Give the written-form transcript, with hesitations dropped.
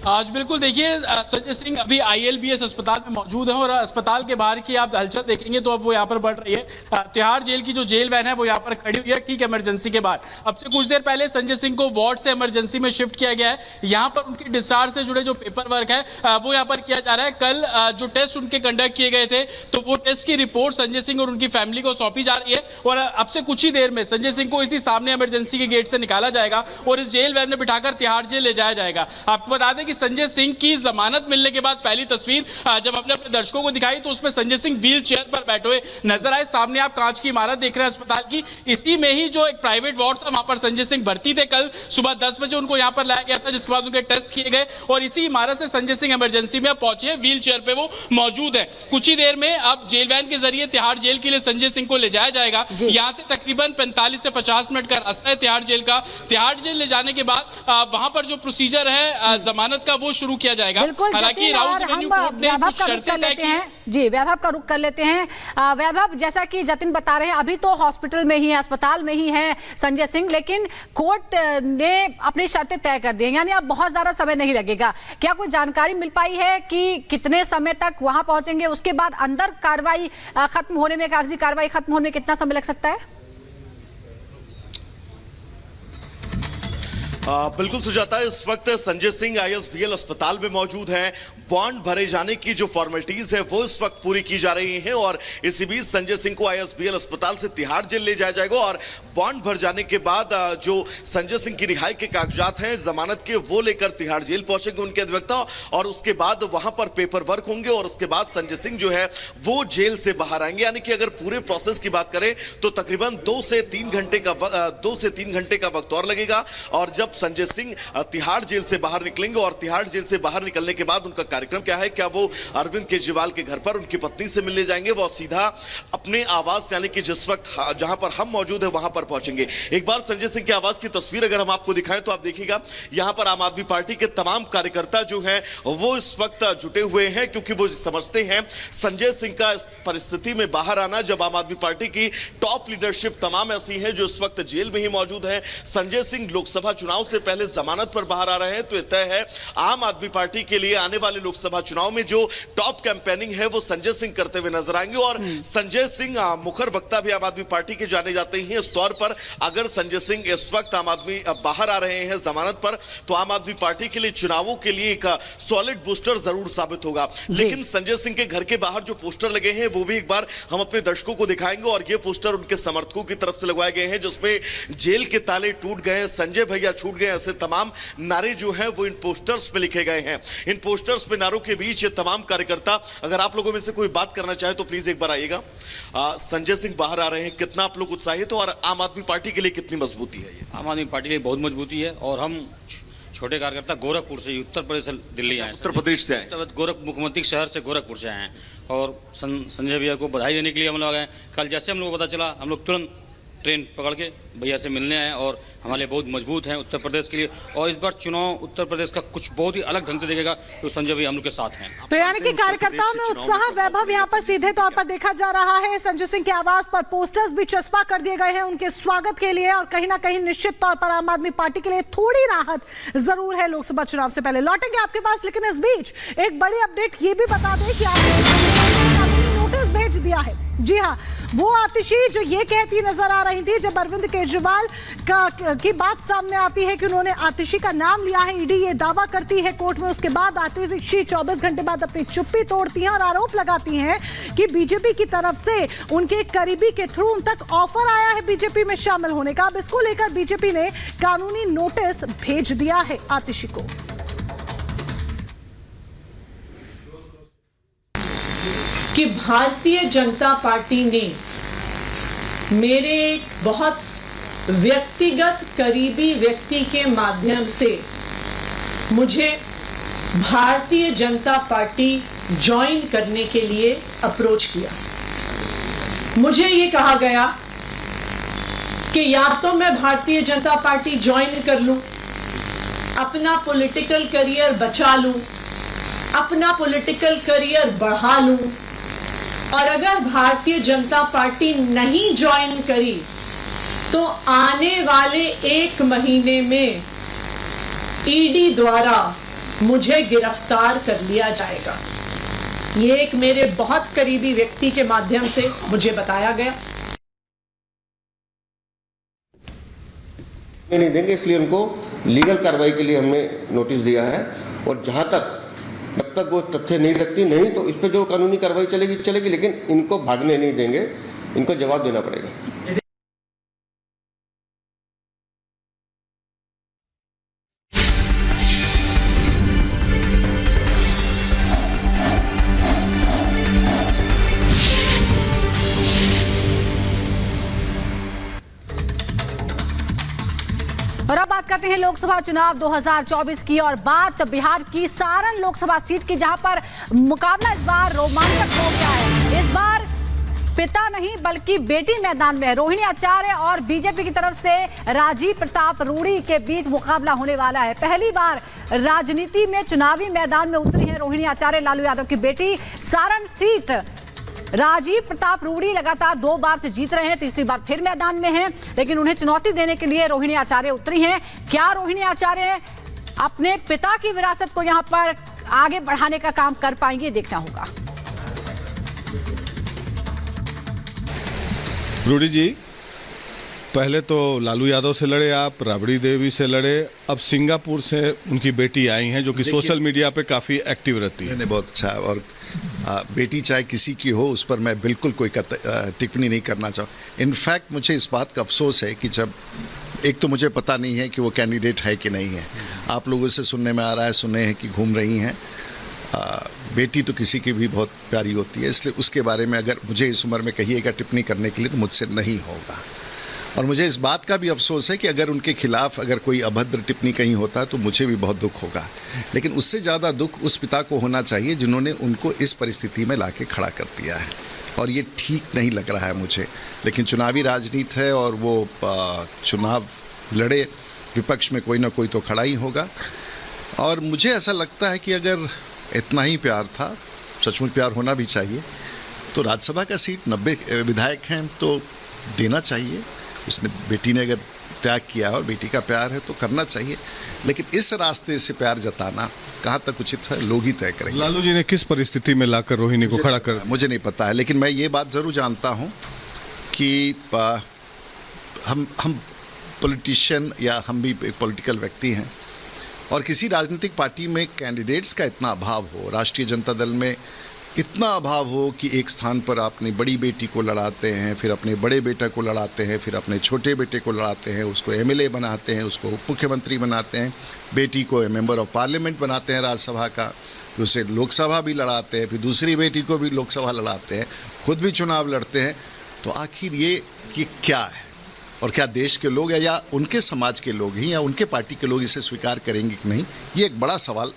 आज बिल्कुल देखिए संजय सिंह अभी ILBS अस्पताल में मौजूद है और अस्पताल के बाहर की आप हलचल देखेंगे तो अब वो यहाँ पर बढ़ रही है। तिहाड़ जेल की जो जेल वैन है वो यहाँ पर खड़ी हुई है ठीक इमरजेंसी के बाद। अब से कुछ देर पहले संजय सिंह को वार्ड से इमरजेंसी में शिफ्ट किया गया है। यहाँ पर उनकी डिस्चार्ज से जुड़े जो पेपर वर्क है वो यहाँ पर किया जा रहा है। कल जो टेस्ट उनके कंडक्ट किए गए थे तो वो टेस्ट की रिपोर्ट संजय सिंह और उनकी फैमिली को सौंपी जा रही है और अब से कुछ ही देर में संजय सिंह को इसी सामने इमरजेंसी के गेट से निकाला जाएगा और इस जेल वैन में बिठाकर तिहाड़ जेल ले जाया जाएगा। आपको बता दें कि संजय सिंह की जमानत मिलने के बाद पहली तस्वीर जब अपने दर्शकों को दिखाई तो उसमें संजय सिंह व्हील चेयर पर बैठे हुए नजर आए। सामने आप कांच की इमारत देख रहे हैं अस्पताल की, इसी में ही जो एक प्राइवेट वार्ड था वहां पर संजय सिंह भर्ती थे। कल सुबह 10 बजे उनको यहां पर लाया गया था जिसके बाद उनके टेस्ट किए गए और इसी इमारत से संजय सिंह इमरजेंसी में पहुंचे, व्हील चेयर पे वो मौजूद है। कुछ ही देर में अब जेल वैन के जरिए तिहाड़ जेल के लिए संजय सिंह को ले जाया जाएगा। यहां से तकरीबन 45 से 50 मिनट का रास्ता है तिहाड़ जेल का। तिहाड़ जेल ले जाने के बाद वहां पर जो प्रोसीजर है जमानत का वो शुरू किया जाएगा। हालांकि राउज एवेन्यू कोर्ट ने कुछ शर्तें तय की हैं। जी वैभव का रुख कर लेते हैं। वैभव, जैसा कि जतिन बता रहे हैं अभी तो हॉस्पिटल में ही है, अस्पताल में ही है संजय सिंह, लेकिन कोर्ट ने अपनी शर्तें तय कर दी हैं, यानी अब बहुत ज्यादा समय नहीं लगेगा। क्या कोई जानकारी मिल पाई है कि कितने समय तक वहां पहुंचेंगे, उसके बाद अंदर कार्रवाई खत्म होने में, कागजी कार्रवाई खत्म होने में कितना समय लग सकता है? बिल्कुल सुजाता, इस वक्त संजय सिंह ISBL अस्पताल में मौजूद हैं। बॉन्ड भरे जाने की जो फॉर्मेलिटीज है वो इस वक्त पूरी की जा रही हैं और इसी बीच संजय सिंह को ISBL अस्पताल से तिहाड़ जेल ले जाया जाएगा और बॉन्ड भर जाने के बाद जो संजय सिंह की रिहाई के कागजात हैं जमानत के वो लेकर तिहाड़ जेल पहुंचेंगे उनके अधिवक्ता और उसके बाद वहां पर पेपर वर्क होंगे और उसके बाद संजय सिंह जो है वो जेल से बाहर आएंगे। यानी कि अगर पूरे प्रोसेस की बात करें तो तकरीबन 2 से 3 घंटे का वक्त और लगेगा और जब संजय सिंह तिहाड़ जेल से बाहर निकलेंगे और तिहाड़ जेल से बाहर निकलने के बाद उनका कार्यक्रम क्या है, क्या वो अरविंद केजरीवाल के घर पर उनकी पत्नी से मिलने जाएंगे, वो सीधा अपने आवास यानी कि जिस वक्त जहां पर हम मौजूद है वहां पर पहुंचेंगे। एक बार संजय सिंह के आवास की तस्वीर अगर हम आपको दिखाएं तो आप देखिएगा यहां पर आम आदमी पार्टी के तमाम कार्यकर्ता जो हैं वो इस वक्त जुटे हुए हैं क्योंकि वो समझते हैं संजय सिंह का इस परिस्थिति में बाहर आना, जब आम आदमी पार्टी की टॉप लीडरशिप तमाम ऐसी है जो इस वक्त जेल में ही मौजूद है। संजय सिंह लोकसभा चुनाव से पहले जमानत पर बाहर आ रहे हैं तो तय है आम आदमी पार्टी के लिए आने वाले लोकसभा चुनाव में जो टॉप कैंपेनिंग है वो संजय सिंह करते हुए नजर आएंगे और संजय सिंह मुखर वक्ता भी आम आदमी पार्टी के जाने जाते हैं। इस तौर पर अगर संजय सिंह इस वक्त आम आदमी बाहर आ रहे हैं जमानत पर तो आम आदमी पार्टी के लिए चुनावों के लिए एक सॉलिड बूस्टर जरूर साबित होगा। लेकिन संजय सिंह के घर के बाहर जो पोस्टर लगे हैं वो भी एक बार हम अपने दर्शकों को दिखाएंगे और ये पोस्टर उनके समर्थकों की तरफ से लगवाए गए हैं जिसमें जेल के ताले टूट गए, संजय भैया छूट गए, ऐसे तमाम नारे जो हैं वो इन पोस्टर्स पे लिखे गए हैं। इन पोस्टर्स पे नारों के बीच ये तमाम कार्यकर्ता, अगर आप लोगों में से कोई बात करना चाहे तो प्लीज एक बार आइएगा। संजय सिंह बाहर आ रहे हैं, कितना आप लोग उत्साहित हो और आम आदमी पार्टी के लिए कितनी मजबूती है? ये आम आदमी पार्टी के लिए बहुत मजबूती है और हम छोटे कार्यकर्ता गोरखपुर से, उत्तर प्रदेश से दिल्ली आए, उत्तर प्रदेश से आए, मुख्यमंत्री शहर से गोरखपुर से आए हैं और संजय भैया को बधाई देने के लिए हम लोग आए। कल जैसे हम लोग को पता चला हम लोग तुरंत ट्रेन पकड़ के भैया से मिलने आए और हमारे लिए बहुत मजबूत हैं उत्तर प्रदेश के लिए और इस बार चुनाव उत्तर प्रदेश का कुछ बहुत ही अलग ढंग से देखेगा तो संजय भैया हम लोग के साथ हैं। तो यानी कि कार्यकर्ताओं में उत्साह, वैभव यहाँ पर सीधे तौर पर देखा जा रहा है। संजय सिंह के आवास पर पोस्टर्स भी चस्पा कर दिए गए हैं उनके स्वागत के लिए और कहीं ना कहीं निश्चित तौर पर आम आदमी पार्टी के लिए थोड़ी राहत जरूर है लोकसभा चुनाव से पहले। लौटेंगे आपके पास, लेकिन इस बीच एक बड़ी अपडेट ये भी बता दें कि आपने नोटिस भेज दिया है। जी हाँ, वो आतिशी जो ये कहती नजर आ रही थी जब अरविंद केजरीवाल की बात सामने आती है कि उन्होंने आतिशी का नाम लिया है, ईडी ये दावा करती है कोर्ट में, उसके बाद आतिशी 24 घंटे बाद अपनी चुप्पी तोड़ती हैं और आरोप लगाती हैं कि बीजेपी की तरफ से उनके करीबी के थ्रू उन तक ऑफर आया है बीजेपी में शामिल होने का। अब इसको लेकर बीजेपी ने कानूनी नोटिस भेज दिया है आतिशी को। कि भारतीय जनता पार्टी ने मेरे एक बहुत व्यक्तिगत करीबी व्यक्ति के माध्यम से मुझे भारतीय जनता पार्टी ज्वाइन करने के लिए अप्रोच किया। मुझे ये कहा गया कि या तो मैं भारतीय जनता पार्टी ज्वाइन कर लूं, अपना पॉलिटिकल करियर बचा लूं, अपना पॉलिटिकल करियर बढ़ा लूं, और अगर भारतीय जनता पार्टी नहीं ज्वाइन करी तो आने वाले 1 महीने में ईडी द्वारा मुझे गिरफ्तार कर लिया जाएगा। ये एक मेरे बहुत करीबी व्यक्ति के माध्यम से मुझे बताया गया। नहीं देंगे, इसलिए उनको लीगल कार्रवाई के लिए हमने नोटिस दिया है। और जहां तक जब तक वो तथ्य नहीं रखती नहीं तो इस पर जो कानूनी कार्रवाई चलेगी, लेकिन इनको भागने नहीं देंगे, इनको जवाब देना पड़ेगा। और अब बात करते हैं लोकसभा चुनाव 2024 की, और बात बिहार की सारण लोकसभा सीट की, जहां पर मुकाबला इस बार रोमांचक हो गया है। इस बार पिता नहीं बल्कि बेटी मैदान में है। रोहिणी आचार्य और बीजेपी की तरफ से राजीव प्रताप रूड़ी के बीच मुकाबला होने वाला है। पहली बार राजनीति में चुनावी मैदान में उतरी है रोहिणी आचार्य, लालू यादव की बेटी। सारण सीट राजीव प्रताप रूड़ी लगातार 2 बार से जीत रहे हैं, तीसरी बार फिर मैदान में हैं, लेकिन उन्हें चुनौती देने के लिए रोहिणी आचार्य उतरी हैं। क्या रोहिणी आचार्य अपने पिता की विरासत को यहां पर आगे बढ़ाने का काम कर पाएंगे, देखना होगा। रूडी जी, पहले तो लालू यादव से लड़े आप, राबड़ी देवी से लड़े, अब सिंगापुर से उनकी बेटी आई हैं जो कि सोशल मीडिया पे काफ़ी एक्टिव रहती है। बहुत अच्छा। और बेटी चाहे किसी की हो, उस पर मैं बिल्कुल कोई टिप्पणी नहीं करना चाहूँ। इनफैक्ट मुझे इस बात का अफसोस है कि जब एक तो मुझे पता नहीं है कि वो कैंडिडेट है कि नहीं है, आप लोगों से सुनने में आ रहा है, सुने हैं कि घूम रही हैं। बेटी तो किसी की भी बहुत प्यारी होती है, इसलिए उसके बारे में अगर मुझे इस उम्र में कहिएगा टिप्पणी करने के लिए तो मुझसे नहीं होगा। और मुझे इस बात का भी अफसोस है कि अगर उनके खिलाफ अगर कोई अभद्र टिप्पणी कहीं होता तो मुझे भी बहुत दुख होगा, लेकिन उससे ज़्यादा दुख उस पिता को होना चाहिए जिन्होंने उनको इस परिस्थिति में लाके खड़ा कर दिया है। और ये ठीक नहीं लग रहा है मुझे, लेकिन चुनावी राजनीति है और वो चुनाव लड़े, विपक्ष में कोई ना कोई तो खड़ा ही होगा। और मुझे ऐसा लगता है कि अगर इतना ही प्यार था, सचमुच प्यार होना भी चाहिए, तो राज्यसभा का सीट 90 विधायक हैं तो देना चाहिए। उसने बेटी ने अगर त्याग किया और बेटी का प्यार है तो करना चाहिए, लेकिन इस रास्ते से प्यार जताना कहाँ तक उचित है लोग ही तय करेंगे। लालू जी ने किस परिस्थिति में लाकर रोहिणी को खड़ा कर, मुझे नहीं पता है, लेकिन मैं ये बात ज़रूर जानता हूँ कि हम पॉलिटिशियन या हम भी एक पॉलिटिकल व्यक्ति हैं, और किसी राजनीतिक पार्टी में कैंडिडेट्स का इतना अभाव हो, राष्ट्रीय जनता दल में इतना अभाव हो कि एक स्थान पर अपनी बड़ी बेटी को लड़ाते हैं, फिर अपने बड़े बेटे को लड़ाते हैं, फिर अपने छोटे बेटे को लड़ाते हैं, उसको एमएलए बनाते हैं, उसको उप मुख्यमंत्री बनाते हैं, बेटी को मेंबर ऑफ पार्लियामेंट बनाते हैं राज्यसभा का, फिर उसे लोकसभा भी लड़ाते हैं, फिर दूसरी बेटी को भी लोकसभा लड़ाते हैं, खुद भी चुनाव लड़ते हैं। तो आखिर ये क्या है, और क्या देश के लोग या उनके समाज के लोग ही या उनके पार्टी के लोग इसे स्वीकार करेंगे कि नहीं, ये एक बड़ा सवाल